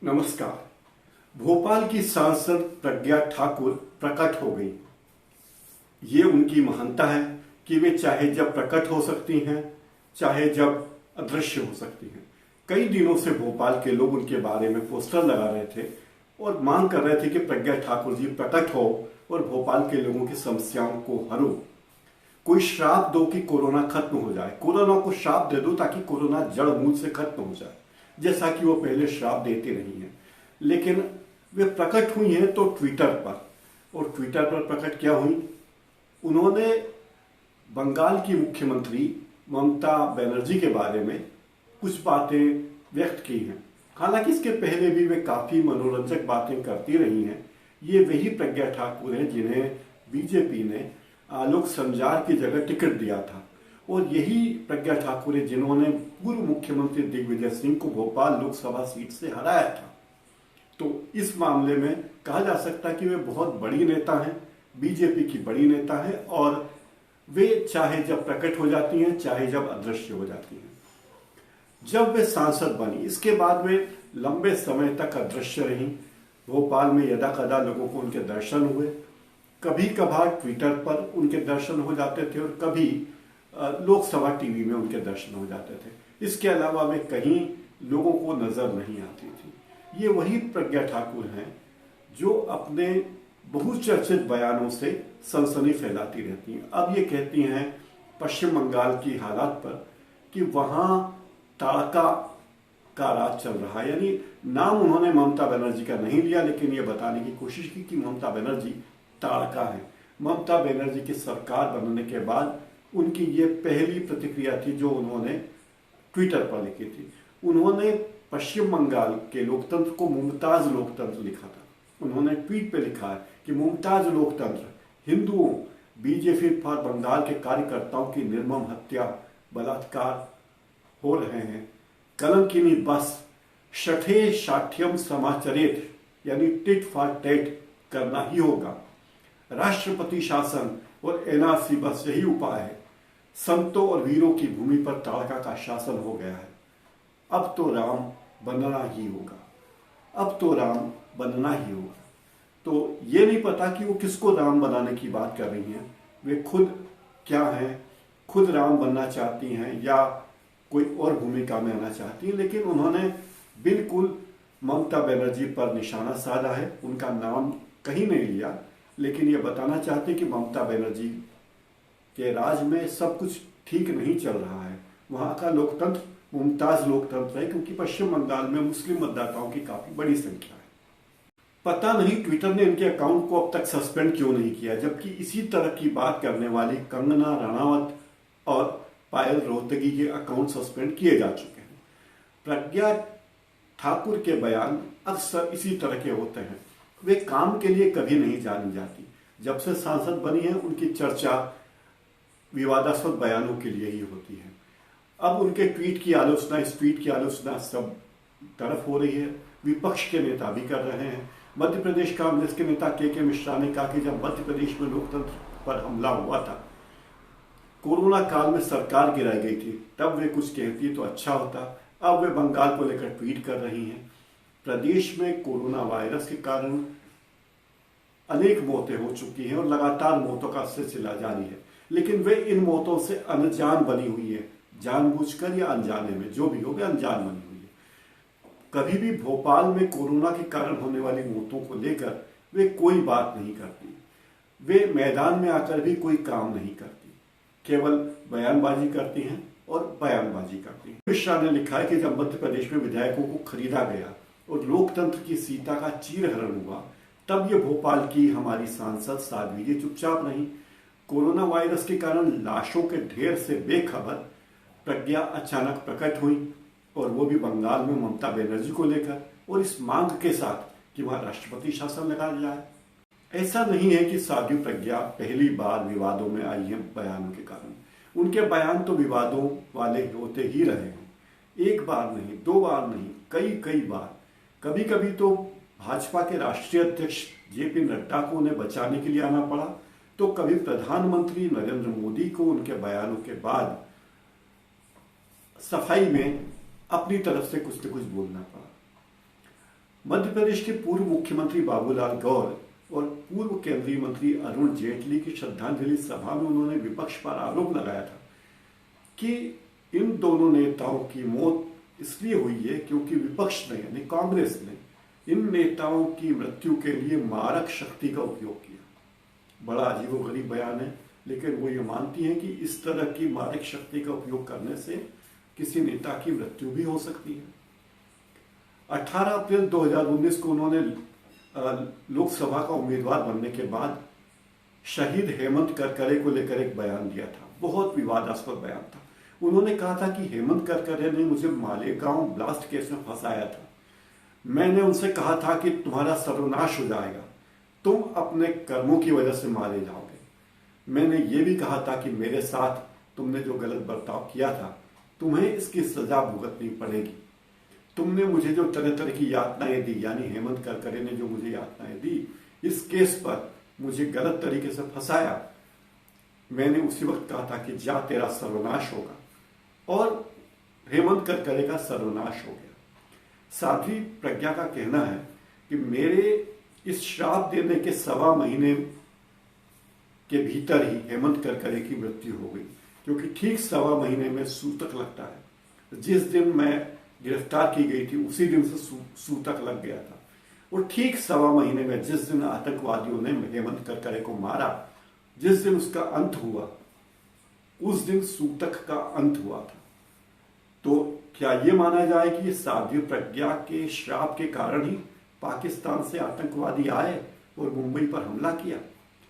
नमस्कार। भोपाल की सांसद प्रज्ञा ठाकुर प्रकट हो गई। ये उनकी महानता है कि वे चाहे जब प्रकट हो सकती हैं, चाहे जब अदृश्य हो सकती हैं। कई दिनों से भोपाल के लोग उनके बारे में पोस्टर लगा रहे थे और मांग कर रहे थे कि प्रज्ञा ठाकुर जी प्रकट हो और भोपाल के लोगों की समस्याओं को हरो। कोई श्राप दो कि कोरोना खत्म हो जाए, कोरोना को श्राप दे दो ताकि कोरोना जड़ मूल से खत्म हो जाए, जैसा कि वो पहले श्राप देती रही हैं। लेकिन वे प्रकट हुई हैं तो ट्विटर पर, और ट्विटर पर प्रकट क्या हुई, उन्होंने बंगाल की मुख्यमंत्री ममता बनर्जी के बारे में कुछ बातें व्यक्त की हैं। हालांकि इसके पहले भी वे काफी मनोरंजक बातें करती रही हैं। ये वही प्रज्ञा ठाकुर हैं जिन्हें बीजेपी ने आलोक संजार की जगह टिकट दिया था, और यही प्रज्ञा ठाकुर है जिन्होंने पूर्व मुख्यमंत्री दिग्विजय सिंह को भोपाल लोकसभा सीट से हराया था। तो इस मामले में कहा जा सकता है कि वे बहुत बड़ी नेता हैं, बीजेपी की बड़ी नेता है, और वे चाहे जब प्रकट हो जाती हैं, चाहे जब अदृश्य हो जाती हैं। जब वे सांसद बनी, इसके बाद वे लंबे समय तक अदृश्य रही। भोपाल में यदा कदा लोगों को उनके दर्शन हुए, कभी कभार ट्विटर पर उनके दर्शन हो जाते थे और कभी लोकसभा टीवी में उनके दर्शन हो जाते थे। इसके अलावा वे कहीं लोगों को नजर नहीं आती थी। ये वही प्रज्ञा ठाकुर हैं जो अपने बहुचर्चित बयानों से सनसनी फैलाती रहती हैं। अब ये कहती हैं पश्चिम बंगाल की हालात पर कि वहां ताड़का का राज चल रहा है। यानी नाम उन्होंने ममता बनर्जी का नहीं लिया, लेकिन ये बताने की कोशिश की कि ममता बनर्जी ताड़का है। ममता बनर्जी की सरकार बनने के बाद उनकी ये पहली प्रतिक्रिया थी जो उन्होंने ट्विटर पर लिखी थी। उन्होंने पश्चिम बंगाल के लोकतंत्र को मुमताज लोकतंत्र लिखा था। उन्होंने ट्वीट पे लिखा है कि मुमताज लोकतंत्र, हिंदुओं, बीजेपी फॉर बंगाल के कार्यकर्ताओं की निर्मम हत्या, बलात्कार हो रहे हैं, कलंकिनी बस शठे शाठ्यम समाचरित, यानी टिट फॉर टैट करना ही होगा। राष्ट्रपति शासन और एनआरसी बस यही उपाय है। संतों और वीरों की भूमि पर ताड़का का शासन हो गया है। अब तो राम बनना ही होगा, अब तो राम बनना ही होगा। तो ये नहीं पता कि वो किसको राम बनाने की बात कर रही हैं। वे खुद क्या हैं, खुद राम बनना चाहती हैं या कोई और भूमिका में आना चाहती हैं, लेकिन उन्होंने बिल्कुल ममता बनर्जी पर निशाना साधा है। उनका नाम कहीं नहीं लिया, लेकिन ये बताना चाहते कि ममता बनर्जी के राज में सब कुछ ठीक नहीं चल रहा है। वहां का लोकतंत्र मुमताज लोकतंत्र है, क्योंकि पश्चिम बंगाल में मुस्लिम मतदाताओं की काफी बड़ी संख्या है। पता नहीं ट्विटर ने इनके अकाउंट को अब तक सस्पेंड क्यों नहीं किया, जबकि इसी तरह की बात करने वाली कंगना रनावत और पायल रोहतगी के अकाउंट सस्पेंड किए जा चुके हैं। प्रज्ञा ठाकुर के बयान अक्सर इसी तरह के होते हैं। वे काम के लिए कभी नहीं जानी जाती। जब से सांसद बनी है उनकी चर्चा विवादास्पद बयानों के लिए ही होती है। अब उनके ट्वीट की आलोचना, इस ट्वीट की आलोचना सब तरफ हो रही है। विपक्ष के नेता भी कर रहे हैं। मध्य प्रदेश कांग्रेस के नेता के मिश्रा ने कहा कि जब मध्य प्रदेश में लोकतंत्र पर हमला हुआ था, कोरोना काल में सरकार गिराई गई थी, तब वे कुछ कहती तो अच्छा होता। अब वे बंगाल को लेकर ट्वीट कर रही हैं। प्रदेश में कोरोना वायरस के कारण अनेक मौतें हो चुकी हैं और लगातार मौतों का सिलसिला जारी है, लेकिन वे इन मौतों से अनजान बनी हुई है। जानबूझकर या अनजाने में, जो भी हो, वे अनजान बनी हुई है। कभी भी भोपाल में कोरोना के कारण होने वाली मौतों को लेकर वे कोई बात नहीं करती। वे मैदान में आकर भी कोई काम नहीं करती, केवल बयानबाजी करती हैं और बयानबाजी करती हैं। मिश्रा ने लिखा है कि जब मध्य प्रदेश में विधायकों को खरीदा गया और लोकतंत्र की सीता का चीरहरण हुआ, तब ये भोपाल की हमारी सांसद साध्वी जी चुपचाप रही। कोरोना वायरस के कारण लाशों के ढेर से बेखबर प्रज्ञा अचानक प्रकट हुई, और वो भी बंगाल में ममता बनर्जी को लेकर, और इस मांग के साथ कि वहां राष्ट्रपति शासन लगा जाए। ऐसा नहीं है कि साध्वी प्रज्ञा पहली बार विवादों में आई है बयानों के कारण। उनके बयान तो विवादों वाले होते ही रहे हैं, एक बार नहीं, दो बार नहीं, कई कई बार। कभी कभी तो भाजपा के राष्ट्रीय अध्यक्ष जेपी नड्डा को उन्हें बचाने के लिए आना पड़ा, तो कभी प्रधानमंत्री नरेंद्र मोदी को उनके बयानों के बाद सफाई में अपनी तरफ से कुछ न कुछ बोलना पड़ा। मध्य प्रदेश के पूर्व मुख्यमंत्री बाबूलाल गौर और पूर्व केंद्रीय मंत्री अरुण जेटली की श्रद्धांजलि सभा में उन्होंने विपक्ष पर आरोप लगाया था कि इन दोनों नेताओं की मौत इसलिए हुई है क्योंकि विपक्ष ने यानी कांग्रेस ने इन नेताओं की मृत्यु के लिए मारक शक्ति का उपयोग किया। बड़ा अजीबोगरीब बयान है, लेकिन वो ये मानती हैं कि इस तरह की मारक शक्ति का उपयोग करने से किसी नेता की मृत्यु भी हो सकती है। 18 अप्रैल 2019 को उन्होंने लोकसभा का उम्मीदवार बनने के बाद शहीद हेमंत करकरे को लेकर एक बयान दिया था। बहुत विवादास्पद बयान था। उन्होंने कहा था कि हेमंत करकरे ने मुझे मालेगांव ब्लास्ट केस में फंसाया था। मैंने उनसे कहा था कि तुम्हारा सर्वनाश हो जाएगा, तुम अपने कर्मों की वजह से मारे जाओगे। मैंने ये भी कहा था कि मेरे साथ तुमने जो गलत बर्ताव किया था, तुम्हें इसकी सजा भुगतनी पड़ेगी। तुमने मुझे जो तरह तरह की यातनाएं दी, यानी हेमंत करकरे ने जो मुझे यातनाएं दी, इस केस पर मुझे गलत तरीके से फंसाया। मैंने उसी वक्त कहा था कि जा तेरा सर्वनाश होगा, और हेमंत करकरे का सर्वनाश हो गया। साध्वी प्रज्ञा का कहना है कि मेरे इस श्राप देने के 1.25 महीने के भीतर ही हेमंत करकरे की मृत्यु हो गई, क्योंकि ठीक 1.25 महीने में सूतक लगता है। जिस दिन मैं गिरफ्तार की गई थी उसी दिन से सूतक लग गया था, और ठीक 1.25 महीने में जिस दिन आतंकवादियों ने हेमंत करकरे को मारा, जिस दिन उसका अंत हुआ, उस दिन सूतक का अंत हुआ था। तो क्या ये माना जाए कि साध्वी प्रज्ञा के श्राप के कारण ही पाकिस्तान से आतंकवादी आए और मुंबई पर हमला किया?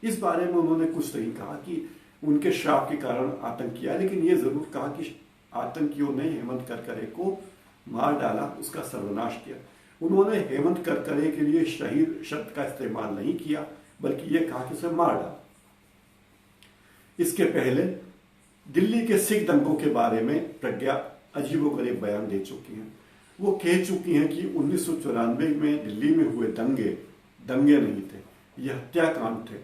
इस बारे में उन्होंने कुछ नहीं कहा कि उनके श्राप के कारण आतंकी आए, लेकिन ये जरूर कहा कि आतंकियों ने हेमंत करकरे को मार डाला, उसका सर्वनाश किया। उन्होंने हेमंत करकरे के लिए शहीद शब्द का इस्तेमाल नहीं किया, बल्कि यह कहा कि उसे मार डाला। इसके पहले दिल्ली के सिख दंगों के बारे में प्रज्ञा अजीबोगरीब बयान दे चुकी हैं। वो कह चुकी हैं कि 1994 में दिल्ली में हुए दंगे नहीं थे, ये हत्याकांड थे,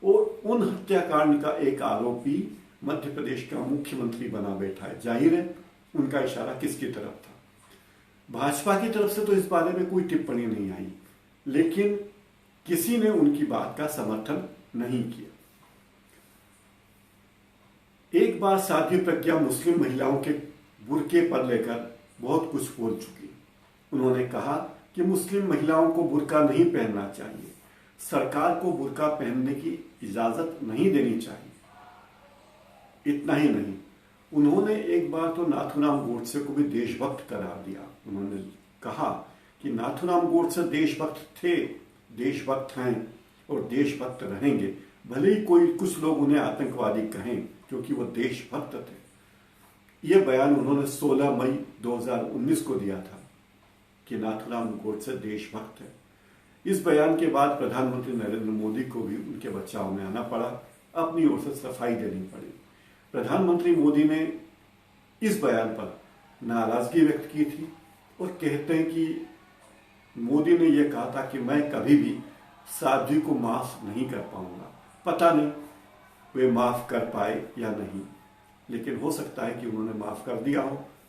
और उन हत्याकांड का एक आरोपी मध्य प्रदेश का मुख्यमंत्री बना बैठा है। जाहिर है उनका इशारा किसकी तरफ था? भाजपा की तरफ से तो इस बारे में कोई टिप्पणी नहीं आई, लेकिन किसी ने उनकी बात का समर्थन नहीं किया। एक बार साध्वी प्रज्ञा मुस्लिम महिलाओं के बुर्के पर लेकर बहुत कुछ बोल चुकी। उन्होंने कहा कि मुस्लिम महिलाओं को बुर्का नहीं पहनना चाहिए, सरकार को बुर्का पहनने की इजाजत नहीं देनी चाहिए। इतना ही नहीं, उन्होंने एक बार तो नाथूराम गोडसे को भी देशभक्त करार दिया। उन्होंने कहा कि नाथूराम गोडसे देशभक्त थे, देशभक्त हैं और देशभक्त रहेंगे, भले ही कुछ लोग उन्हें आतंकवादी कहें, क्योंकि वो देशभक्त थे। यह बयान उन्होंने 16 मई 2019 को दिया था कि नाथूराम गोडसे देशभक्त है। इस बयान के बाद प्रधानमंत्री नरेंद्र मोदी को भी उनके बचाव में आना पड़ा, अपनी ओर से सफाई देनी पड़ी। प्रधानमंत्री मोदी ने इस बयान पर नाराजगी व्यक्त की थी और कहते हैं कि मोदी ने यह कहा था कि मैं कभी भी साध्वी को माफ नहीं कर पाऊंगा। पता नहीं वे माफ कर पाए या नहीं, लेकिन हो सकता है कि उन्होंने माफ कर दिया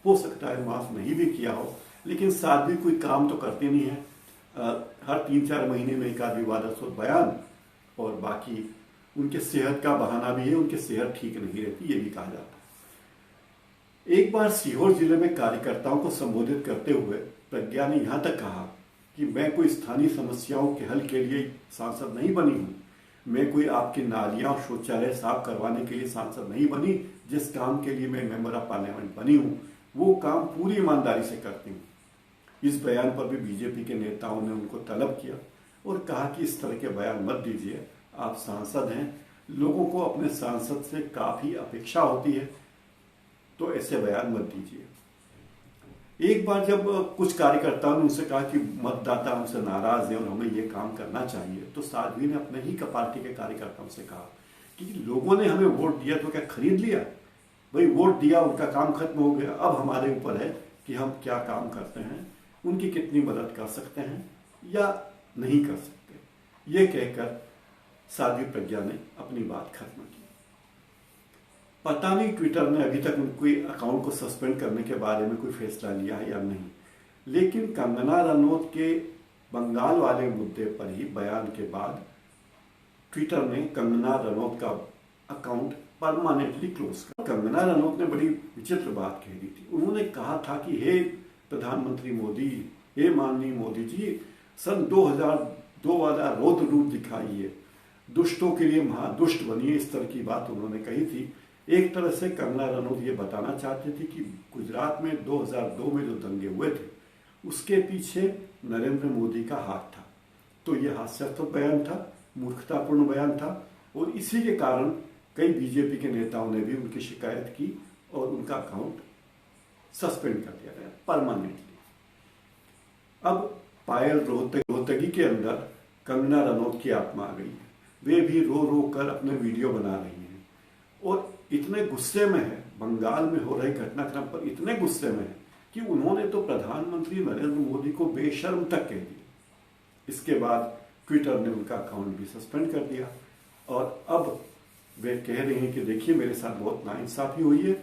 हो सकता है माफ नहीं भी किया हो, लेकिन साध्वी कोई काम तो करती नहीं है। हर 3-4 महीने में एक आध विवादास्पद बयान, और बाकी उनके सेहत का बहाना भी है, उनकी सेहत ठीक नहीं रहती, ये भी कहा जाता है। एक बार सीहोर जिले में कार्यकर्ताओं को संबोधित करते हुए प्रज्ञा ने यहां तक कहा कि मैं कोई स्थानीय समस्याओं के हल के लिए सांसद नहीं बनी हूं, मैं कोई आपकी नालियां और शौचालय साफ करवाने के लिए सांसद नहीं बनी। जिस काम के लिए मैं मेंबर ऑफ पार्लियामेंट बनी हूं, वो काम पूरी ईमानदारी से करती हूं। इस बयान पर भी बीजेपी के नेताओं ने उनको तलब किया और कहा कि इस तरह के बयान मत दीजिए, आप सांसद हैं, लोगों को अपने सांसद से काफी अपेक्षा होती है, तो ऐसे बयान मत दीजिए। एक बार जब कुछ कार्यकर्ताओं ने उनसे कहा कि मतदाता हमसे नाराज हैं और हमें ये काम करना चाहिए, तो साध्वी ने अपने ही पार्टी के कार्यकर्ताओं से कहा कि लोगों ने हमें वोट दिया तो क्या खरीद लिया? भाई वोट दिया, उनका काम खत्म हो गया, अब हमारे ऊपर है कि हम क्या काम करते हैं, उनकी कितनी मदद कर सकते हैं या नहीं कर सकते। ये कहकर साध्वी प्रज्ञा ने अपनी बात खत्म की। पता नहीं ट्विटर ने अभी तक उनके अकाउंट को सस्पेंड करने के बारे में कोई फैसला लिया है या नहीं, लेकिन कंगना रनौत के बंगाल वाले मुद्दे पर ही बयान के बाद ट्विटर ने कंगना रनौत का अकाउंट परमानेंटली क्लोज कर। कंगना रनौत ने बड़ी विचित्र बात कह दी थी। उन्होंने कहा था कि हे प्रधानमंत्री मोदी, हे माननीय मोदी जी, सन 2002 वाला रौद्र रूप दिखाइए, दुष्टों के लिए महादुष्ट बनिए, इस तरह की बात उन्होंने कही थी। एक तरह से कंगना रनौत ये बताना चाहती थी कि गुजरात में 2002 में जो दंगे हुए थे उसके पीछे नरेंद्र मोदी का हाथ था। तो ये हास्यास्पद बयान था, मूर्खतापूर्ण बयान था, और इसी के कारण कई बीजेपी के नेताओं ने भी उनकी शिकायत की और उनका अकाउंट सस्पेंड कर दिया गया परमानेंटली। अब पायल रोहतगी के अंदर कंगना रनौत की आत्मा आ गई है। वे भी रो रो कर अपने वीडियो बना रही हैं और इतने गुस्से में है, बंगाल में हो रहे घटनाक्रम पर इतने गुस्से में है कि उन्होंने तो प्रधानमंत्री नरेंद्र मोदी को बेशर्म तक कह दिया। इसके बाद ट्विटर ने उनका अकाउंट भी सस्पेंड कर दिया और अब वे कह रहे हैं कि देखिए मेरे साथ बहुत नाइंसाफी हुई है,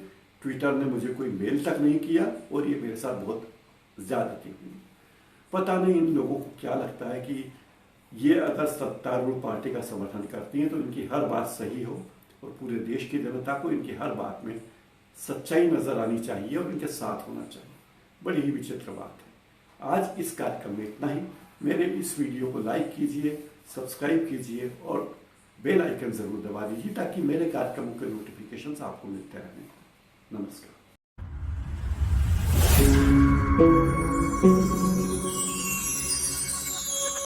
ट्विटर ने मुझे कोई मेल तक नहीं किया और ये मेरे साथ बहुत ज्यादती हुई। पता नहीं इन लोगों को क्या लगता है कि ये अगर सत्तारूढ़ पार्टी का समर्थन करती हैं तो इनकी हर बात सही हो और पूरे देश की जनता को इनकी हर बात में सच्चाई नजर आनी चाहिए और इनके साथ होना चाहिए। बड़ी ही विचित्र बात है। आज इस कार्यक्रम में इतना ही। मेरे इस वीडियो को लाइक कीजिए, सब्सक्राइब कीजिए और बेल आइकन जरूर दबा दीजिए ताकि मेरे कार्यक्रमों के नोटिफिकेशंस आपको मिलते रहें। नमस्कार।